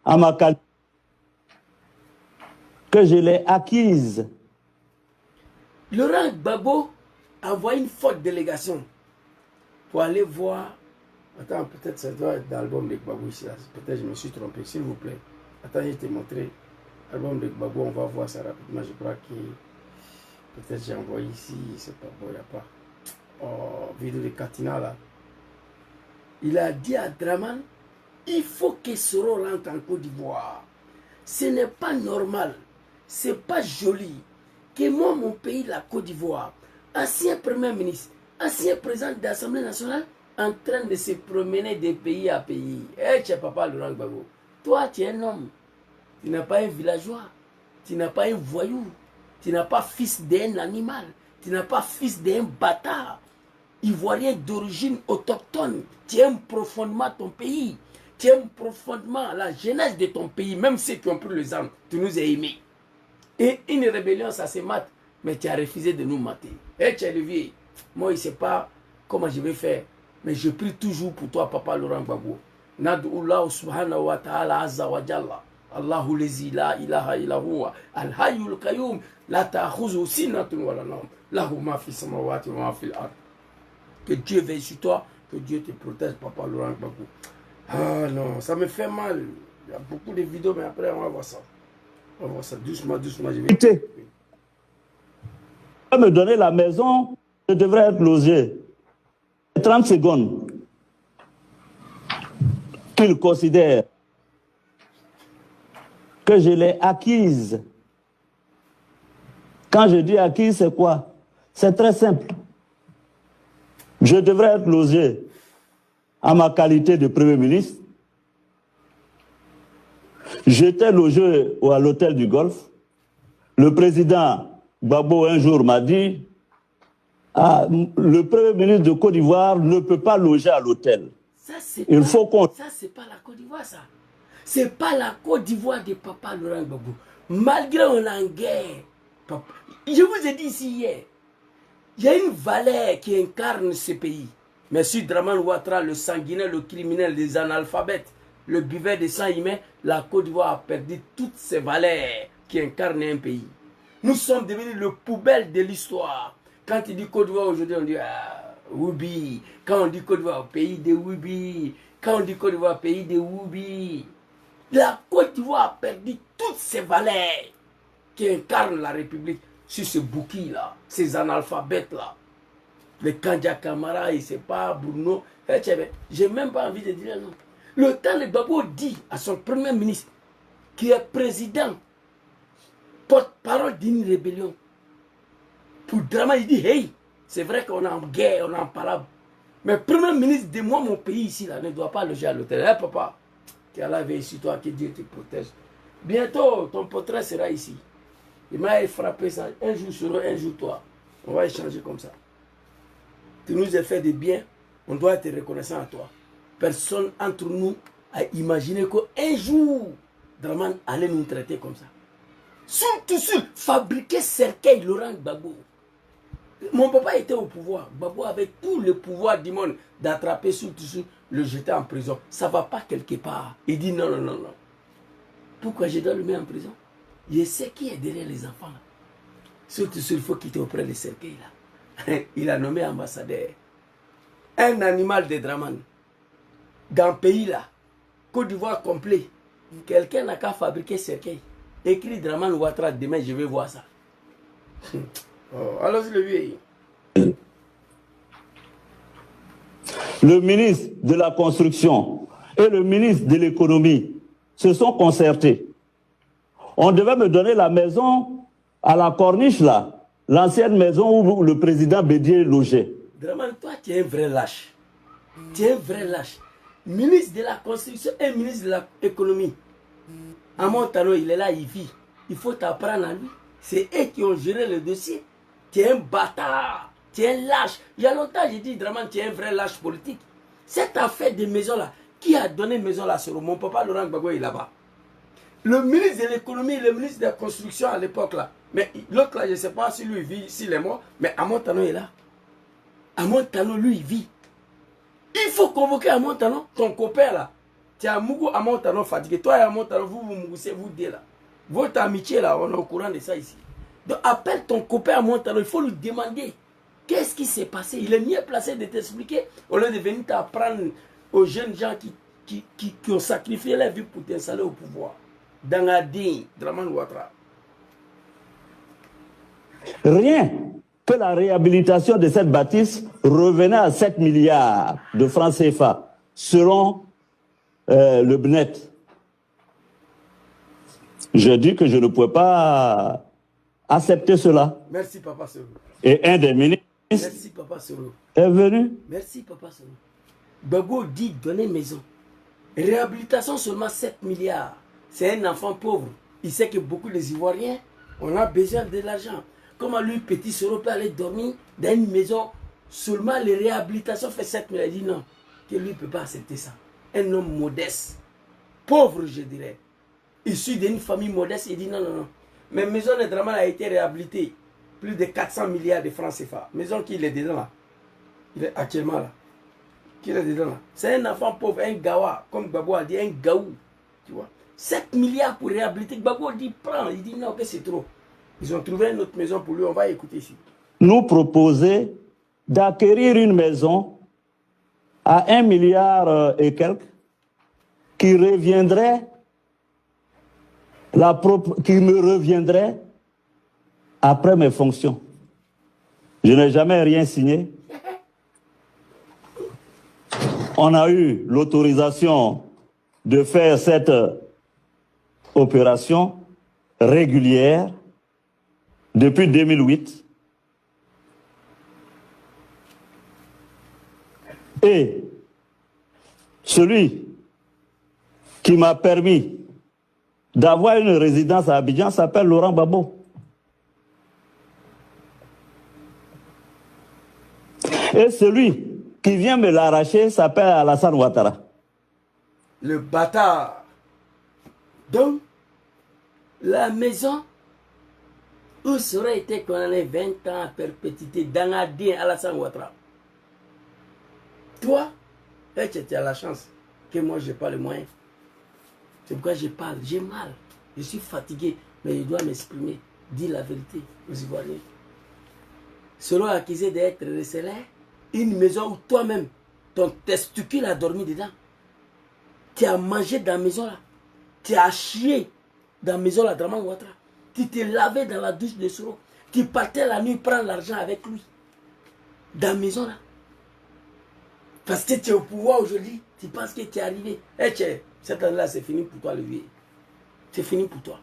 à ma qualité, que je l'ai acquise. Laurent Gbagbo a envoyé une forte délégation pour aller voir. Attends, peut-être ça doit être dans l'album de Gbagbo ici. Peut-être je me suis trompé, s'il vous plaît. Attends, je t'ai montré l'album de Gbagbo, on va voir ça rapidement. Je crois que peut-être j'ai envoyé ici, c'est pas bon, il n'y a pas. Oh, vidéo de Katina là. Il a dit à Draman, il faut que Soro rentre en Côte d'Ivoire. Ce n'est pas normal, c'est pas joli que moi, mon pays, la Côte d'Ivoire, ancien Premier ministre, ancien président de l'Assemblée nationale, en train de se promener de pays à pays. Eh, tu es papa Laurent Gbagbo. Toi, tu es un homme. Tu n'as pas un villageois. Tu n'as pas un voyou. Tu n'as pas fils d'un animal. Tu n'as pas fils d'un bâtard. Ivoirien d'origine autochtone. Tu aimes profondément ton pays. Tu aimes profondément la jeunesse de ton pays. Même ceux qui ont pris les armes. Tu nous as aimés. Et une rébellion, ça se mate. Mais tu as refusé de nous mater. Et tu es le vieux. Moi, je ne sais pas comment je vais faire. Mais je prie toujours pour toi, papa Laurent Gbagbo. Nad'ullah subhanahu wa ta'ala azza wa jalla. Allahu lezi la ilaha illa huwa. Al-hayyul qayyum. La ta'khuzu sinatun wa la nawm. Lahu ma fi samawati wa ma fi al-ard. Que Dieu veille sur toi. Que Dieu te protège, papa Laurent Gbagbo. Ah non, ça me fait mal. Il y a beaucoup de vidéos, mais après, on va voir ça. On va voir ça doucement, doucement. Je vais... Tu vas me donner la maison, je devrais être logé. 30 secondes. Qu'il considère que je l'ai acquise. Quand je dis acquise, c'est quoi? C'est très simple. Je devrais être logé à ma qualité de Premier ministre. J'étais logé à l'hôtel du Golfe. Le président Gbagbo un jour m'a dit ah, le Premier ministre de Côte d'Ivoire ne peut pas loger à l'hôtel. Il faut qu'on... Ça, c'est pas la Côte d'Ivoire, ça. C'est pas la Côte d'Ivoire de papa Laurent Gbagbo. Malgré on est en guerre, papa. Je vous ai dit ici hier, il y a une valeur qui incarne ce pays. Monsieur Draman Ouattara, le sanguinaire, le criminel, les analphabètes, le buveur de sang humain, la Côte d'Ivoire a perdu toutes ces valeurs qui incarnent un pays. Nous sommes devenus le poubelle de l'histoire. Quand il dit Côte d'Ivoire aujourd'hui, on dit ah, Woubi. Quand on dit Côte d'Ivoire, pays de Woubi. Quand on dit Côte d'Ivoire, pays de Woubi. La Côte d'Ivoire a perdu toutes ces valeurs qui incarnent la République sur ce bouquet-là, ces analphabètes-là. Les Kandja Kamara, il sait pas, Bruno. J'ai même pas envie de dire non. Le temps, le Gbagbo dit à son premier ministre, qui est président, porte-parole d'une rébellion, pour Draman, il dit, hey, c'est vrai qu'on est en guerre, on est en parable. Mais premier ministre de moi, mon pays ici, là, ne doit pas loger à l'hôtel. Hey, papa, qu'Allah veille sur toi, que Dieu te protège. Bientôt, ton portrait sera ici. Il m'a frappé ça. Un jour sur un jour toi. On va échanger comme ça. Tu nous as fait des biens, on doit être reconnaissant à toi. Personne entre nous a imaginé qu'un jour, Draman allait nous traiter comme ça. Surtout, fabriquer cercueil Laurent Gbagbo. Mon papa était au pouvoir. Gbagbo avait tout le pouvoir du monde d'attraper surtout, le jeter en prison. Ça ne va pas quelque part. Il dit non, non, non, non. Pourquoi je dois le mettre en prison? Je sais qui est derrière les enfants là. Surtout, il faut quitter auprès des cercueils là. Il a nommé ambassadeur. Un animal de Draman. Dans le pays là, Côte d'Ivoire complet. Quelqu'un n'a qu'à fabriquer cercueil. Écrit Draman Ouattara, demain je vais voir ça. Oh, allons-y le vieil. Le ministre de la Construction et le ministre de l'Économie se sont concertés. On devait me donner la maison à la Corniche là, l'ancienne maison où le président Bédier logeait. Draman, toi tu es un vrai lâche. Tu es un vrai lâche. Ministre de la Construction et ministre de l'Économie. À Montano, il est là, il vit. Il faut t'apprendre à lui. C'est eux qui ont géré le dossier. Tu es un bâtard. Tu es un lâche. Il y a longtemps, j'ai dit, Draman, tu es un vrai lâche politique. Cette affaire de maison-là, qui a donné maison là sur mon papa Laurent Gbagbo est là-bas. Le ministre de l'économie, le ministre de la construction à l'époque là. Mais l'autre là, je ne sais pas si lui il vit, s'il est mort, mais Amontano est là. Amontano, lui, il vit. Il faut convoquer Amontano, ton copain là. Tu as Mougou à Montano fatigué. Toi et à Montano, vous mougoussez, vous deux là. Votre amitié là, on est au courant de ça ici. Donc appelle ton copain à Montano, il faut lui demander qu'est-ce qui s'est passé. Il est mieux placé de t'expliquer au lieu de venir t'apprendre aux jeunes gens qui ont sacrifié leur vie pour t'installer au pouvoir. Dans la digne, Draman Ouattara. Rien que la réhabilitation de cette bâtisse revenait à 7 milliards de francs CFA, selon le BNET. Je dis que je ne pouvais pas accepter cela. Merci, Papa Soro. Et un des ministres Merci, Papa Soro. est venu. Merci, Papa Soro. Bago dit donner maison. Réhabilitation seulement 7 milliards. C'est un enfant pauvre. Il sait que beaucoup des Ivoiriens, on a besoin de l'argent. Comment lui, petit Soro, peut aller dormir dans une maison, seulement les réhabilitations fait 7 milliards. Il dit non, que lui ne peut pas accepter ça. Un homme modeste, pauvre je dirais, issu d'une famille modeste, il dit non, non, non. Mais maison de Draman a été réhabilitée. Plus de 400 milliards de francs CFA. Maison qui est dedans là. Il est actuellement là. Qui est dedans là. C'est un enfant pauvre, un gawa, comme Gbagbo a dit, un gaou. Tu vois. 7 milliards pour réhabiliter. Gbagbo dit prends. Il dit non, que c'est trop. Ils ont trouvé une autre maison pour lui. On va écouter ici. Nous proposer d'acquérir une maison à 1 milliard et quelques qui reviendrait, qui me reviendrait après mes fonctions. Je n'ai jamais rien signé. On a eu l'autorisation de faire cette opération régulière depuis 2008. Et celui qui m'a permis d'avoir une résidence à Abidjan s'appelle Laurent Gbagbo. Et celui qui vient me l'arracher s'appelle Alassane Ouattara. Le bâtard. Donc, la maison où serait été condamné 20 ans à perpétuité dans la DIN Alassane Ouattara. Toi, tu as la chance que moi je n'ai pas les moyens. C'est pourquoi je parle. J'ai mal. Je suis fatigué, mais je dois m'exprimer. Dis la vérité aux Ivoiriens. Selon accusé d'être recelé, une maison où toi-même, ton testicule a dormi dedans. Tu as mangé dans la maison là. Tu as chié dans la maison là, Draman Ouattara. Tu t'es lavé dans la douche de Soro. Tu partais la nuit prendre l'argent avec lui. Dans la maison là. Parce que tu es au pouvoir aujourd'hui, tu penses que tu es arrivé. Cette année-là, c'est fini pour toi, le vieux. C'est fini pour toi.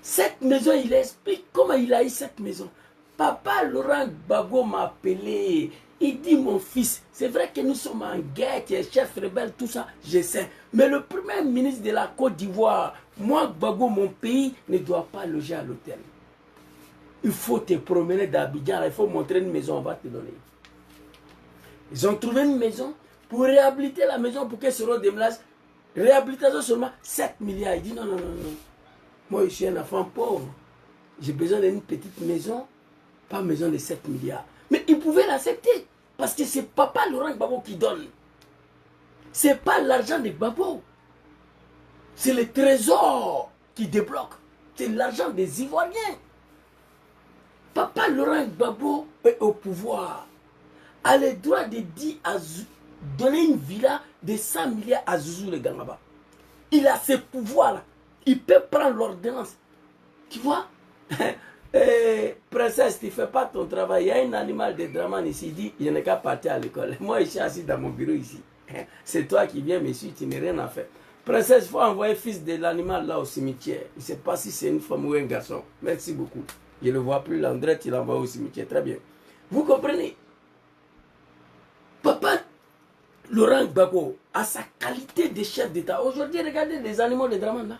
Cette maison, il explique comment il a eu cette maison. Papa Laurent Gbagbo m'a appelé. Il dit, mon fils, c'est vrai que nous sommes en guerre, tu es chef rebelle, tout ça, je sais. Mais le premier ministre de la Côte d'Ivoire, moi, Gbagbo, mon pays, ne doit pas loger à l'hôtel. Il faut te promener d'Abidjan, il faut montrer une maison, on va te donner. Ils ont trouvé une maison pour réhabiliter la maison pour que Soro déménage. Réhabilitation seulement 7 milliards. Il dit non, non, non, non. Moi, je suis un enfant pauvre. J'ai besoin d'une petite maison, pas une maison de 7 milliards. Mais il pouvait l'accepter. Parce que c'est papa Laurent Gbagbo qui donne. C'est pas l'argent de Gbagbo. C'est le trésor qui débloque. C'est l'argent des Ivoiriens. Papa Laurent Gbagbo est au pouvoir. A le droit de dire à donner une villa de 100 milliards à Zouzou le Gangaba. Il a ce pouvoir-là. Il peut prendre l'ordonnance. Tu vois? Princesse, tu ne fais pas ton travail. Il y a un animal de Draman ici. Il dit, je n'ai qu'à partir à l'école. Moi, je suis assis dans mon bureau ici. C'est toi qui viens me suivre, tu n'as rien à faire. Princesse, il faut envoyer le fils de l'animal là au cimetière. Il ne sait pas si c'est une femme ou un garçon. Merci beaucoup. Je ne le vois plus. L'André, il l'envoie au cimetière. Très bien. Vous comprenez? Papa Laurent Gbagbo a sa qualité de chef d'État. Aujourd'hui, regardez les animaux de Draman là.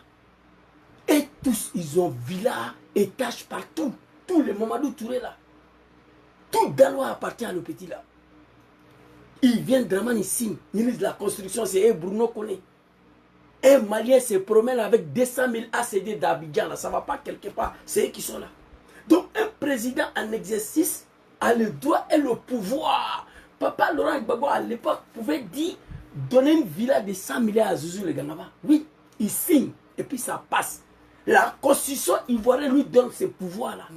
Et tous, ils ont villa, étages partout. Tous les Mamadou Touré là. Tout Galois appartient à le petit là. Il vient de Draman ici, ministre de la construction, c'est Bruno Koné. Un Malien se promène avec 200 000 ACD d'Abidjan là. Ça ne va pas quelque part. C'est eux qui sont là. Donc un président en exercice a le droit et le pouvoir. Papa Laurent Gbagbo à l'époque pouvait dire donner une villa de 100 milliards à Zouzou le Gangaba. Oui, il signe et puis ça passe. La constitution ivoirienne lui donne ces pouvoirs-là.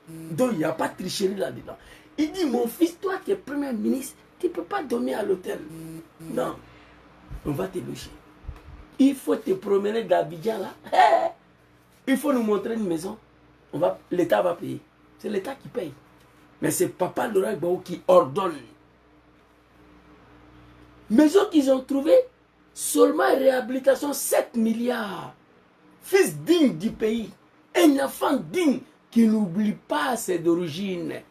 Donc il n'y a pas de tricherie là-dedans. Il dit, mon fils, toi qui es premier ministre, tu ne peux pas dormir à l'hôtel. Non, on va te loger. Il faut te promener d'Abidjan là. Il faut nous montrer une maison. L'État va payer. C'est l'État qui paye. Mais c'est Papa Laurent Gbagbo qui ordonne. Maison qu'ils ont trouvée, seulement réhabilitation 7 milliards. Fils digne du pays. Un enfant digne qui n'oublie pas ses d'origine.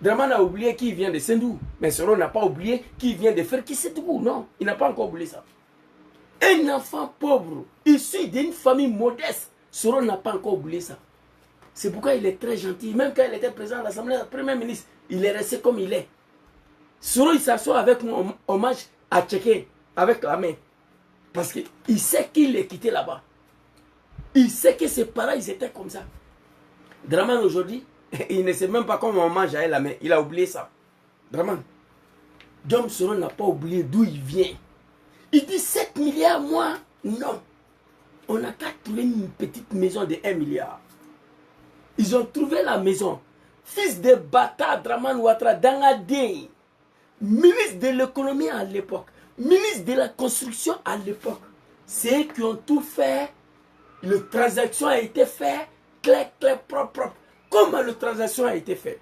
Draman a oublié qu'il vient de Sendou. Mais Soro n'a pas oublié qu'il vient de faire qui c'est tout. Non, il n'a pas encore oublié ça. Un enfant pauvre, issu d'une famille modeste, Soro n'a pas encore oublié ça. C'est pourquoi il est très gentil. Même quand il était président de l'Assemblée, le Premier ministre, il est resté comme il est. Soro, il s'assoit avec mon hommage à checker avec la main. Parce qu'il sait qu'il est quitté là-bas. Il sait que ses parents, ils étaient comme ça. Draman aujourd'hui, il ne sait même pas comment on mange à la main. Il a oublié ça. Draman. Dom Soro n'a pas oublié d'où il vient. Il dit 7 milliards, moi, non. On n'a qu'à trouver une petite maison de 1 milliard. Ils ont trouvé la maison. Fils de Bata Draman Ouattara Dangadé, ministre de l'économie à l'époque, ministre de la construction à l'époque. C'est eux qui ont tout fait. La transaction a été faite, clair, propre. Comment la transaction a été faite?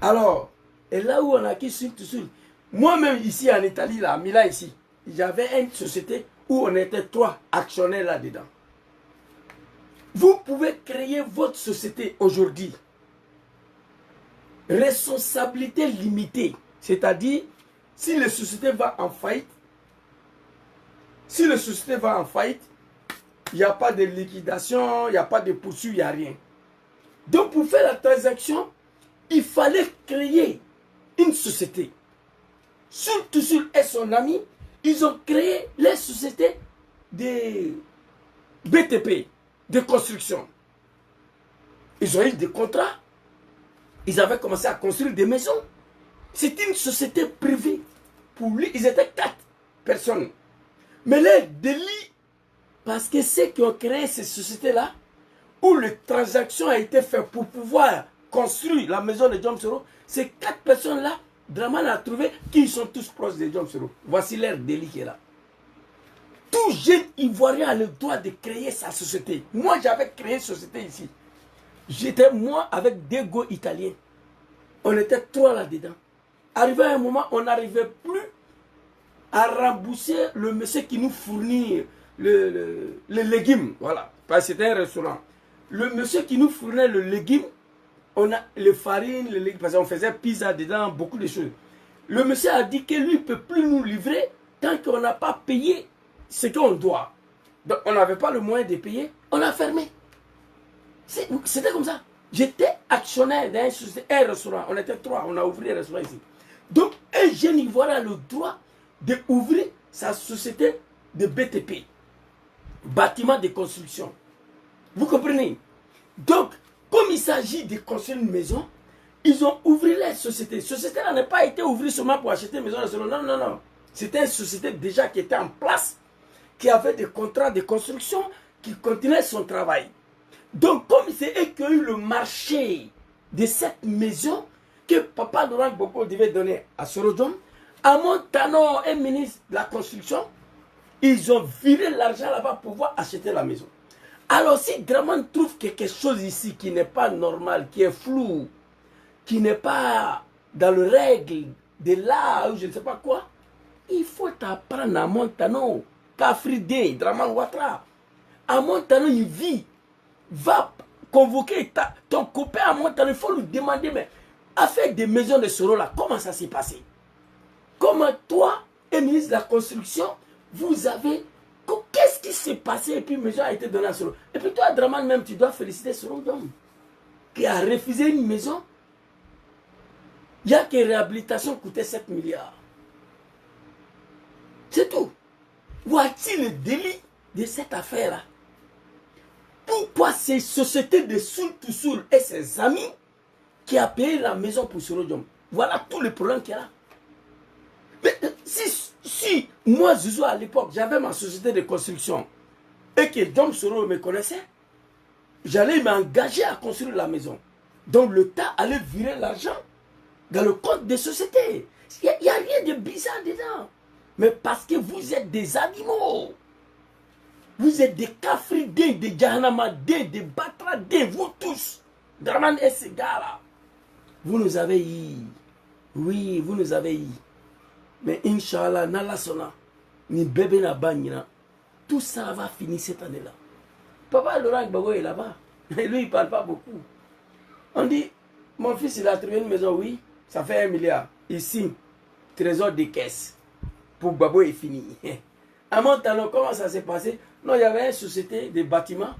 Alors, et là où on a qui sur tout seul. Moi-même ici en Italie, là, à Milan ici, j'avais une société où on était 3 actionnaires là-dedans. Vous pouvez créer votre société aujourd'hui. Responsabilité limitée. C'est-à-dire, si la société va en faillite, il n'y a pas de liquidation, il n'y a pas de poursuite, il n'y a rien. Donc pour faire la transaction, il fallait créer une société. Surtout sur et son ami, ils ont créé les sociétés de BTP, de construction. Ils ont eu des contrats. Ils avaient commencé à construire des maisons. C'était une société privée. Pour lui, ils étaient 4 personnes. Mais les délits, parce que ceux qui ont créé ces sociétés-là, où les transactions ont été faites pour pouvoir construire la maison de Djom Soro, ces 4 personnes-là, Draman a trouvé qu'ils sont tous proches de Djom Soro. Voici leur délit qui est là. Tout jeune Ivoirien a le droit de créer sa société. Moi, j'avais créé une société ici. J'étais moi avec 2 gars italiens. On était 3 là-dedans. Arrivé à un moment, on n'arrivait plus à rembourser le monsieur qui nous fournit les légumes. Voilà, parce que c'était un restaurant. Le monsieur qui nous fournait le légume, on a les farines, les légumes, parce qu'on faisait pizza dedans, beaucoup de choses. Le monsieur a dit que lui ne peut plus nous livrer tant qu'on n'a pas payé ce qu'on doit. Donc on n'avait pas le moyen de payer, on a fermé. C'était comme ça. J'étais actionnaire d'un restaurant. On était 3, on a ouvert un restaurant ici. Donc un jeune Ivoirien a le droit d'ouvrir sa société de BTP, bâtiment de construction. Vous comprenez? Donc, comme il s'agit de construire une maison, ils ont ouvert la société. La société n'a pas été ouverte seulement pour acheter une maison. Non, non, non. C'était une société déjà qui était en place, qui avait des contrats de construction, qui continuait son travail. Donc, comme c'est eux qui ont eu le marché de cette maison que Papa Laurent Gbagbo devait donner à Sorodom, à Montano, un ministre de la construction, ils ont viré l'argent là-bas pour pouvoir acheter la maison. Alors, si Draman trouve quelque chose ici qui n'est pas normal, qui est flou, qui n'est pas dans le règle de l'art ou je ne sais pas quoi, il faut apprendre à Montano, Kafride, Draman Ouattara. À Montano, il vit. Va convoquer ton copain à Montano, il faut lui demander, mais affaire des maisons de Soro là, comment ça s'est passé? Comment toi, et ministre de la Construction, vous avez... Qu'est-ce qui s'est passé et puis la maison a été donnée à Soro? Et puis toi, Draman, même, tu dois féliciter Soro qui a refusé une maison. Il y a que réhabilitation coûtait 7 milliards. C'est tout. Voici le délit de cette affaire-là. Pourquoi ces sociétés de Soul to Soul et ses amis qui a payé la maison pour Soro Diom? Voilà tout le problème qu'il y a là. Mais si Si moi, Zouzou, à l'époque, j'avais ma société de construction et que Dom Soro me connaissait, j'allais m'engager à construire la maison. Donc l'État allait virer l'argent dans le compte des sociétés. Il n'y a rien de bizarre dedans. Mais parce que vous êtes des animaux. Vous êtes des Kafridins, des Jahanamadins, des Batradins, vous tous. Draman et ces gars-là. Vous nous avez eu. Oui, vous nous avez eu. Mais Inch'Allah, Nala Sona, ni bébé na banina, tout ça va finir cette année-là. Papa Laurent Gbagbo est là-bas. Et lui, il ne parle pas beaucoup. On dit, mon fils, il a trouvé une maison, oui, ça fait 1 milliard. Ici, trésor des caisses. Pour Gbagbo est fini. À Montano, comment ça s'est passé? Non, il y avait une société de bâtiments.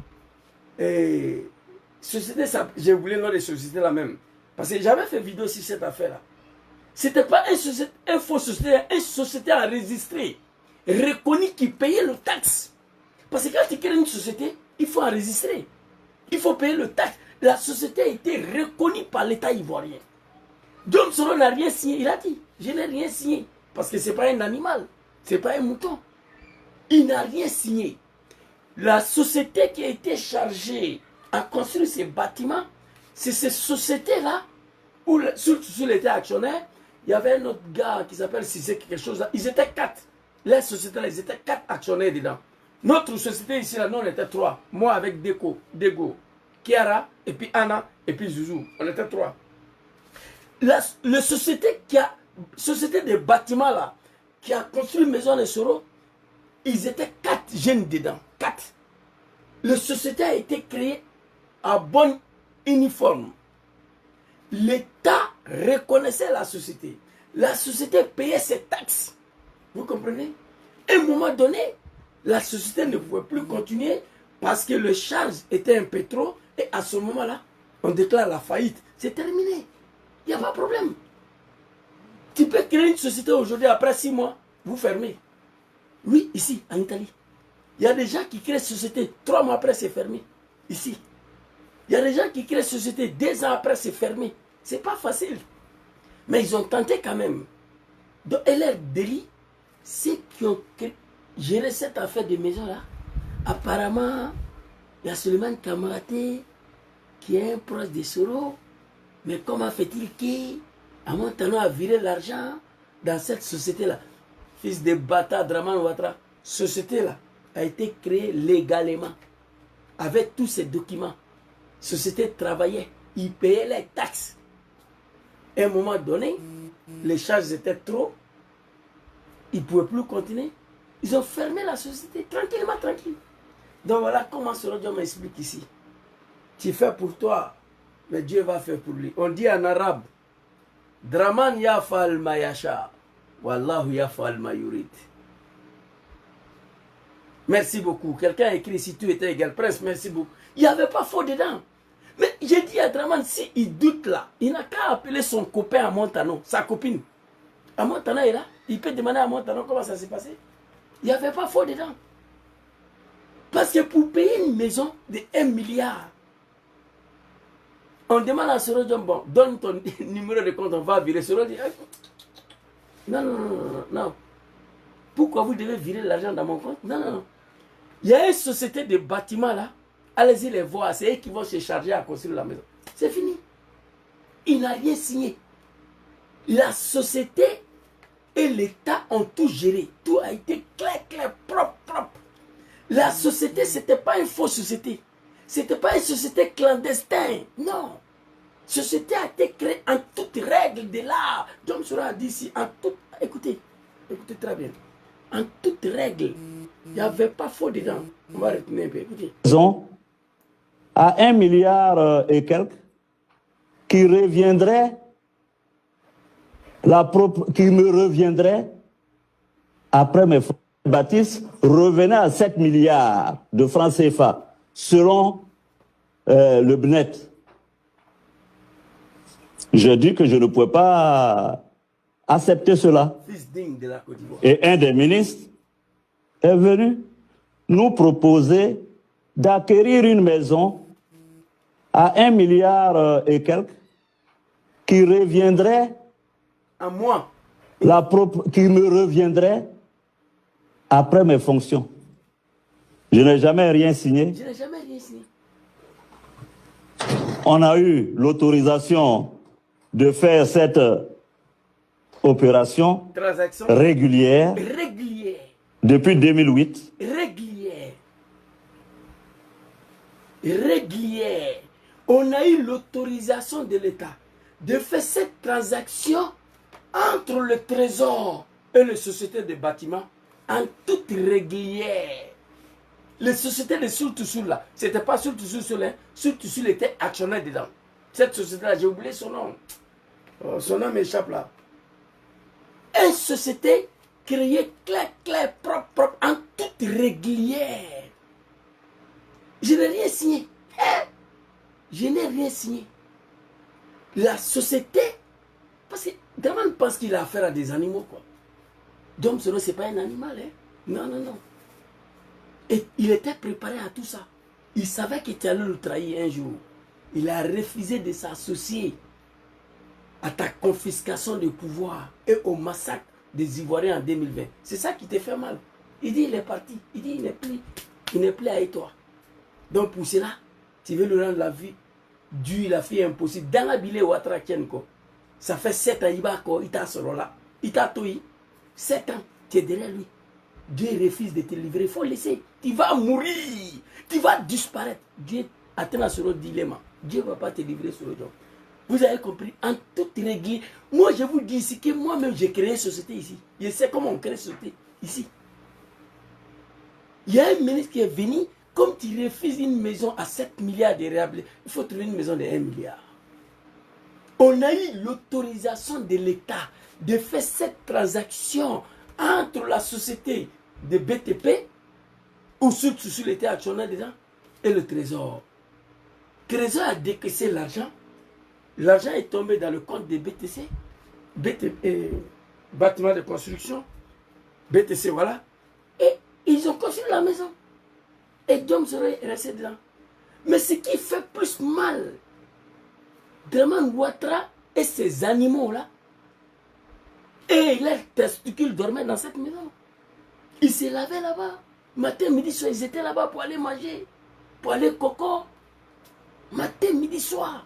Et société, j'ai oublié le nom des sociétés là même. Parce que j'avais fait vidéo sur cette affaire-là. Ce n'était pas une fausse société, une société enregistrée, reconnue qui payait le taxe. Parce que quand tu crées une société, il faut enregistrer. Il faut payer le taxe. La société a été reconnue par l'État ivoirien. Dom Soro n'a rien signé. Il a dit, je n'ai rien signé. Parce que ce n'est pas un animal. Ce n'est pas un mouton. Il n'a rien signé. La société qui a été chargée à construire ces bâtiments, c'est ces sociétés-là, où sur l'État actionnaire, il y avait un autre gars qui s'appelle Cissé, quelque chose là. Ils étaient 4. Les sociétés-là, ils étaient 4 actionnaires dedans. Notre société ici, là, nous, on était 3. Moi avec Dego, Kiara, et puis Anna, et puis Zouzou. On était 3. La société société des bâtiments là, qui a construit Maison de Soro, ils étaient 4 jeunes dedans. 4. La société a été créée à bon uniforme. L'État reconnaissait la société. La société payait ses taxes. Vous comprenez? À un moment donné, la société ne pouvait plus continuer parce que le charge était un peu trop. Et à ce moment-là, on déclare la faillite. C'est terminé. Il n'y a pas de problème. Tu peux créer une société aujourd'hui, après 6 mois, vous fermez. Oui, ici, en Italie. Il y a des gens qui créent une société, 3 mois après, c'est fermé. Ici. Il y a des gens qui créent une société, 2 ans après, c'est fermé. C'est pas facile. Mais ils ont tenté quand même. Donc, et leur délit, c'est qui ont géré cette affaire de maison-là. Apparemment, il y a Suleiman Kamaraté, qui est un proche de Soro. Mais comment fait-il qu'à Montano a viré l'argent dans cette société-là? Fils de Bata Draman Ouattara, société-là a été créée légalement, avec tous ces documents. Société travaillait, ils payaient les taxes. À un moment donné, les charges étaient trop, ils ne pouvaient plus continuer. Ils ont fermé la société, tranquillement, tranquille. Donc voilà comment Soro Diom m'explique ici. Tu fais pour toi, mais Dieu va faire pour lui. On dit en arabe, Draman yafal mayasha, wallahu yafal mayurid. Merci beaucoup. Quelqu'un a écrit si tu étais égal prince, merci beaucoup. Il n'y avait pas faux dedans. Mais j'ai dit à Draman, s'il doute là, il n'a qu'à appeler son copain à Montano, sa copine. À Montano est là, il peut demander à Montano comment ça s'est passé. Il n'y avait pas faux dedans. Parce que pour payer une maison de 1 milliard, on demande à Soro Diom, bon, donne ton numéro de compte, on va virer. Soro dit, non, non, non, non, non. Pourquoi vous devez virer l'argent dans mon compte? Non, non, non. Il y a une société de bâtiments là, allez-y les voir, c'est eux qui vont se charger à construire la maison. C'est fini. Il n'a rien signé. La société et l'État ont tout géré. Tout a été clair, clair, propre, propre. La société, ce n'était pas une fausse société. Ce n'était pas une société clandestine. Non. La société a été créée en toutes règles de l'art. Dom Soro a dit ici, en toute... Écoutez, écoutez très bien. En toutes règles. Il n'y avait pas faux dedans. On va retenir un peu. Écoutez. À 1 milliard et quelques, qui reviendrait, qui me reviendrait après mes frères Baptiste, revenait à 7 milliards de francs CFA, selon le BNET. Je dis que je ne pouvais pas accepter cela. Et un des ministres est venu nous proposer d'acquérir une maison à 1 milliard et quelques, qui reviendrait à moi, qui me reviendrait après mes fonctions. Je n'ai jamais rien signé. Je n'ai jamais rien signé. On a eu l'autorisation de faire cette opération Transaction régulière régulière. depuis 2008. Régulière. Régulière. On a eu l'autorisation de l'État de faire cette transaction entre le Trésor et les sociétés de bâtiments en toute régulière. Les sociétés de Sultusul là, c'était pas Sultusul, hein. Sultusul était actionnaire dedans. Cette société-là, j'ai oublié son nom. Oh, son nom m'échappe là. Une société créée clair, propre, en toute régulière. Je n'ai rien signé. Je n'ai rien signé. La société, parce que Draman pense qu'il a affaire à des animaux, quoi. Donc, ce n'est pas un animal, hein. Non, non, non. Et il était préparé à tout ça. Il savait que tu allais le trahir un jour. Il a refusé de s'associer à ta confiscation de pouvoir et au massacre des Ivoiriens en 2020. C'est ça qui te fait mal. Il dit il est parti. Il dit il n'est plus avec toi. Donc pour cela, tu veux le rendre la vie dure, la fille impossible. Dans la bille Ouattara Kenko, ça fait 7 ans, il t'a ce rôle-là. Il t'a tout. 7 ans, tu es derrière lui. Dieu refuse de te livrer. Il faut laisser. Tu vas mourir. Tu vas disparaître. Dieu atteint ce dilemme. Dieu ne va pas te livrer sur le job. Vous avez compris? En toute règle. Moi, je vous dis ici que moi-même, j'ai créé une société ici. Je sais comment on crée une société ici. Il y a un ministre qui est venu. Comme tu refuses une maison à 7 milliards de réhabilitation, il faut trouver une maison de 1 milliard. On a eu l'autorisation de l'État de faire cette transaction entre la société de BTP, où sur l'État actionnaire dedans, et le Trésor. Le Trésor a décaissé l'argent. L'argent est tombé dans le compte de BTC, bâtiment de construction, BTC, voilà. Et ils ont construit la maison. Et Dom serait resté dedans. Mais ce qui fait plus mal, Draman Ouattara et ces animaux-là, et leurs testicules dormaient dans cette maison. Ils se lavaient là-bas. Matin, midi, soir, ils étaient là-bas pour aller manger, pour aller coco. Matin, midi, soir.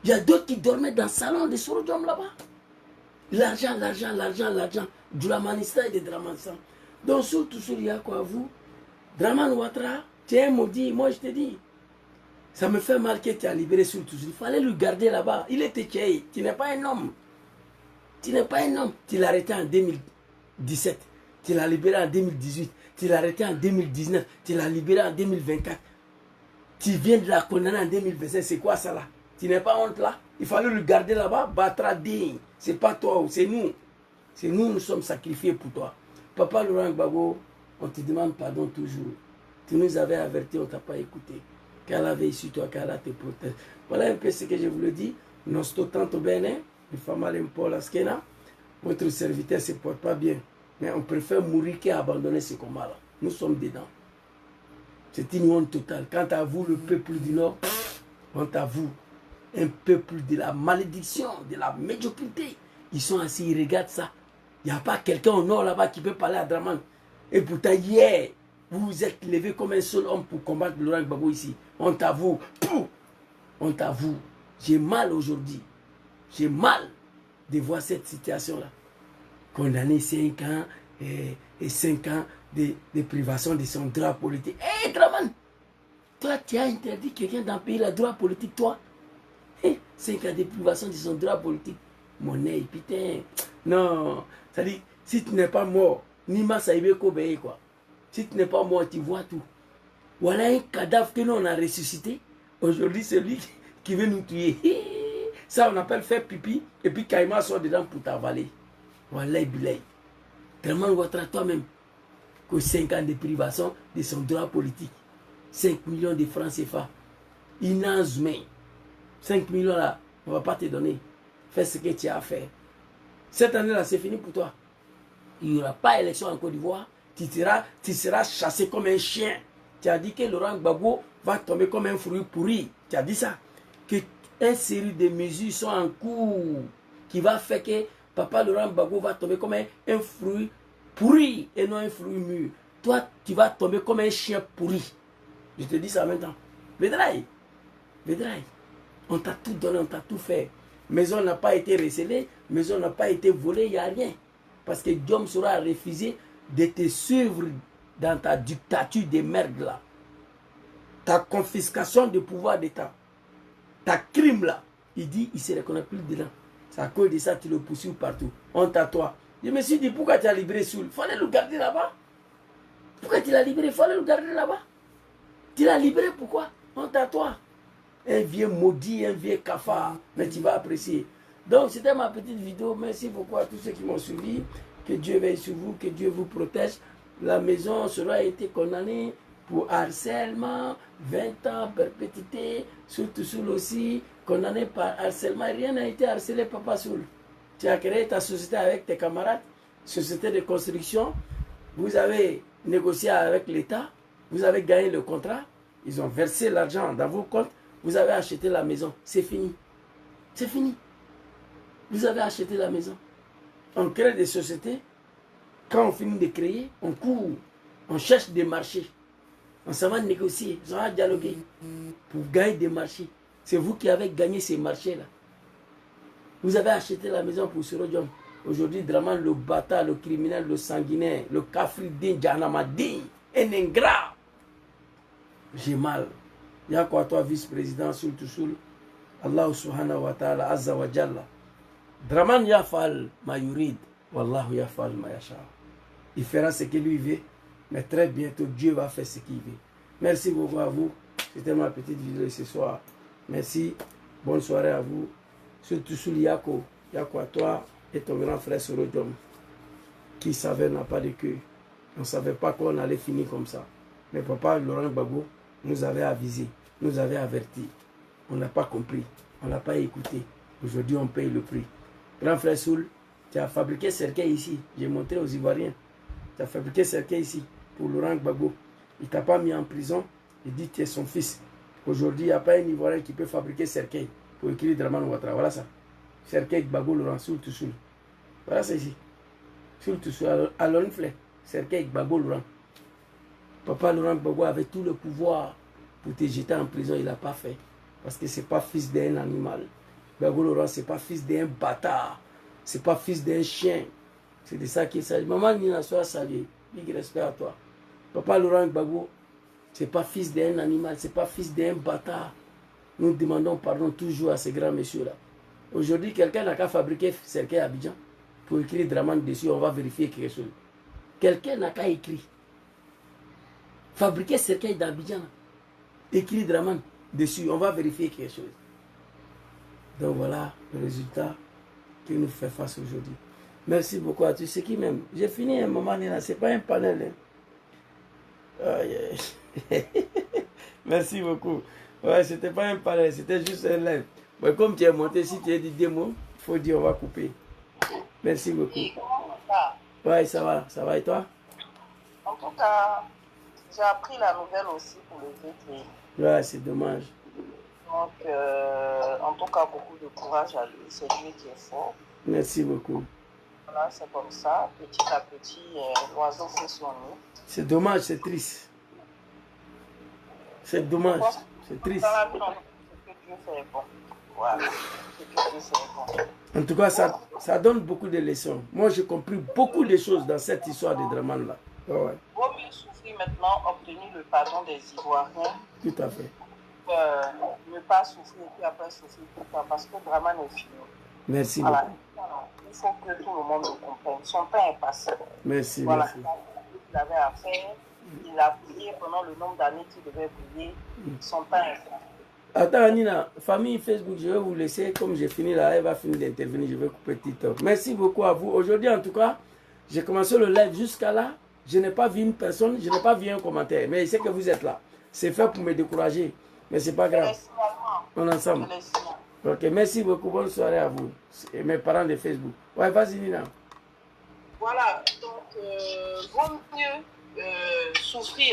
Il y a d'autres qui dormaient dans le salon de Sorodjom là-bas. L'argent. Du Lamanistan et de Dramanistan. Donc, surtout, il y a quoi à vous? Draman Ouattara, tu es un maudit, moi je te dis. Ça me fait mal que tu as libéré surtout. Il fallait le garder là-bas. Il était tué. Tu n'es pas un homme. Tu n'es pas un homme. Tu l'as arrêté en 2017. Tu l'as libéré en 2018. Tu l'as arrêté en 2019. Tu l'as libéré en 2024. Tu viens de la condamner en 2025. C'est quoi ça là? Tu n'es pas honte là? Il fallait le garder là-bas. Batra digne. C'est pas toi, c'est nous. C'est nous sommes sacrifiés pour toi. Papa Laurent Gbagbo, on te demande pardon toujours. Tu nous avais averti, on ne t'a pas écouté. Qu'Allah veille sur toi, qu'Allah te protège. Voilà un peu ce que je vous le dis. Nostro tanto bene, il faut mal un peu la skena. Votre serviteur ne se porte pas bien. Mais on préfère mourir qu'abandonner ce combat-là. Nous sommes dedans. C'est une honte totale. Quant à vous, le peuple du Nord, honte à vous. Un peuple de la malédiction, de la médiocrité. Ils sont assis, ils regardent ça. Il n'y a pas quelqu'un au Nord là-bas qui peut parler à Draman. Et pourtant, hier, vous vous êtes levé comme un seul homme pour combattre Laurent Gbagbo ici. Honte à vous. Honte à vous. J'ai mal aujourd'hui. J'ai mal de voir cette situation-là. Condamné 5 ans et 5 ans de privation de son droit politique. Hé, Draman, toi, tu as interdit quelqu'un d'un pays le droit politique, toi. 5 ans de privation de son droit politique. Mon œil, putain. Non. Ça dit, si tu n'es pas mort, Nima Saïbe Kobe, quoi. Si tu n'es pas mort, tu vois tout. Voilà un cadavre que nous on a ressuscité. Aujourd'hui, c'est lui qui veut nous tuer. Ça, on appelle faire pipi. Et puis Kaïma sort dedans pour t'avaler. Voilà, Bilay. Tellement Ouattara toi-même. Que 5 ans de privation de son droit politique. 5 millions de francs CFA. Inazme. 5 millions là, on ne va pas te donner. Fais ce que tu as à faire. Cette année-là, c'est fini pour toi. Il n'y aura pas d'élection en Côte d'Ivoire. Tu seras chassé comme un chien. Tu as dit que Laurent Gbagbo va tomber comme un fruit pourri. Tu as dit ça. Que une série de mesures sont en cours qui va faire que Papa Laurent Gbagbo va tomber comme un fruit pourri et non un fruit mûr. Toi, tu vas tomber comme un chien pourri. Je te dis ça maintenant. Vedraï, on t'a tout donné, on t'a tout fait. Maison n'a pas été recélée, maison n'a pas été volée, il n'y a rien. Parce que Diom sera refusé de te suivre dans ta dictature de merde là. Ta confiscation de pouvoir d'État. Ta crime là. Il dit, il ne se reconnaît plus dedans. C'est à cause de ça tu le poursuis partout. Honte à toi. Je me suis dit, pourquoi tu as libéré Soul? Il fallait le garder là-bas. Pourquoi tu l'as libéré? Il fallait le garder là-bas. Tu l'as libéré, pourquoi? Honte à toi. Un vieux maudit, un vieux cafard. Mais tu vas apprécier. Donc, c'était ma petite vidéo. Merci beaucoup à tous ceux qui m'ont suivi. Que Dieu veille sur vous, que Dieu vous protège. La maison sera été condamnée pour harcèlement, 20 ans, perpétuité, surtout Soul aussi, condamné par harcèlement. Rien n'a été harcelé, Papa Soul. Tu as créé ta société avec tes camarades, société de construction. Vous avez négocié avec l'État, vous avez gagné le contrat, ils ont versé l'argent dans vos comptes, vous avez acheté la maison. C'est fini. C'est fini. Vous avez acheté la maison. On crée des sociétés. Quand on finit de créer, on court, on cherche des marchés. On s'en va négocier, on s'en va dialoguer pour gagner des marchés. C'est vous qui avez gagné ces marchés-là. Vous avez acheté la maison pour Surodjom. Aujourd'hui, Draman, le bâtard, le criminel, le sanguinaire, le kafri din, Janamadin, un ingrat. J'ai mal. Y'a quoi toi, vice-président, Soul to Soul? Allah subhanahu wa ta'ala, azza wa jalla. Draman yafal ma yurid, wallahu yafal ma yasha. Il fera ce que lui veut, mais très bientôt, Dieu va faire ce qu'il veut. Merci beaucoup à vous. C'était ma petite vidéo ce soir. Merci. Bonne soirée à vous. Surtout Soul Yako. Yako à toi et ton grand frère Surodjom, qui savait n'a pas de queue. On ne savait pas qu'on allait finir comme ça. Mais papa Laurent Gbagbo nous avait avisé, nous avait averti. On n'a pas compris, on n'a pas écouté. Aujourd'hui, on paye le prix. Grand frère Soul, tu as fabriqué cercueil ici. J'ai montré aux Ivoiriens. Tu as fabriqué cercueil ici pour Laurent Gbagbo. Il ne t'a pas mis en prison. Il dit que tu es son fils. Aujourd'hui, il n'y a pas un Ivoirien qui peut fabriquer cercueil pour écrire Draman Ouattara. Voilà ça. Cercueil Gbagbo Laurent Soul to Soul. Voilà ça ici. Soul to Soul. À l'onflé. Cercueil Gbagbo Laurent. Papa Laurent Gbagbo avait tout le pouvoir pour te jeter en prison. Il n'a pas fait. Parce que ce n'est pas fils d'un animal. Gbagbo Laurent, ce n'est pas fils d'un bâtard. Ce n'est pas fils d'un chien. C'est de ça qu'il s'agit. Maman Nina, sois saluée. Big respect à toi. Papa Laurent Gbagbo, ce n'est pas fils d'un animal. Ce n'est pas fils d'un bâtard. Nous demandons pardon toujours à ces grands messieurs-là. Aujourd'hui, quelqu'un n'a qu'à fabriquer cercueil à Abidjan pour écrire Draman dessus. On va vérifier quelque chose. Quelqu'un n'a qu'à écrire. Fabriquer cercueil d'Abidjan. Écrire Draman dessus. On va vérifier quelque chose. Donc voilà le résultat qui nous fait face aujourd'hui. Merci beaucoup à tous ceux qui m'aiment. J'ai fini un moment, ce n'est pas un panel. Hein. Oh, yeah. Merci beaucoup. Ouais, c'était pas un panel, c'était juste un live. Mais comme tu es monté, si tu as dit des mots, il faut dire on va couper. Merci beaucoup. Ouais, ça va et toi? En tout cas, j'ai appris la nouvelle aussi pour le VT. Ouais, c'est dommage. Donc, en tout cas, beaucoup de courage à lui. C'est lui qui est fort. Merci beaucoup. Voilà, c'est comme ça. Petit à petit, l'oiseau fait son nid. C'est dommage, c'est triste. C'est dommage, c'est triste. Dans la vie, ce que Dieu fait est bon. Voilà. Ce que Dieu fait est bon. En tout cas, ça donne beaucoup de leçons. Moi, j'ai compris beaucoup de choses dans cette histoire de Draman-là. Ouais. Vaut mieux souffrir maintenant, obtenir le pardon des Ivoiriens. Tout à fait. Ne pas souffrir, puis après souffrir tout ça, parce que Draman est fini. Merci voilà. beaucoup. Il faut que tout le monde le comprenne. Son pain est passé. Merci, voilà. merci. Il avait à faire. Il a prié pendant le nombre d'années qu'il devait prier. Son pain est passé. Attends, Nina, famille Facebook, je vais vous laisser. Comme j'ai fini là, elle va finir d'intervenir. Je vais couper TikTok. Merci beaucoup à vous. Aujourd'hui, en tout cas, j'ai commencé le live jusqu'à là. Je n'ai pas vu une personne, je n'ai pas vu un commentaire. Mais je sais que vous êtes là. C'est fait pour me décourager. Mais c'est pas grave. On est ensemble. Ok, merci beaucoup. Bonne soirée à vous. Et mes parents de Facebook. Ouais, vas-y, Nina. Voilà, donc, vaut mieux souffrir.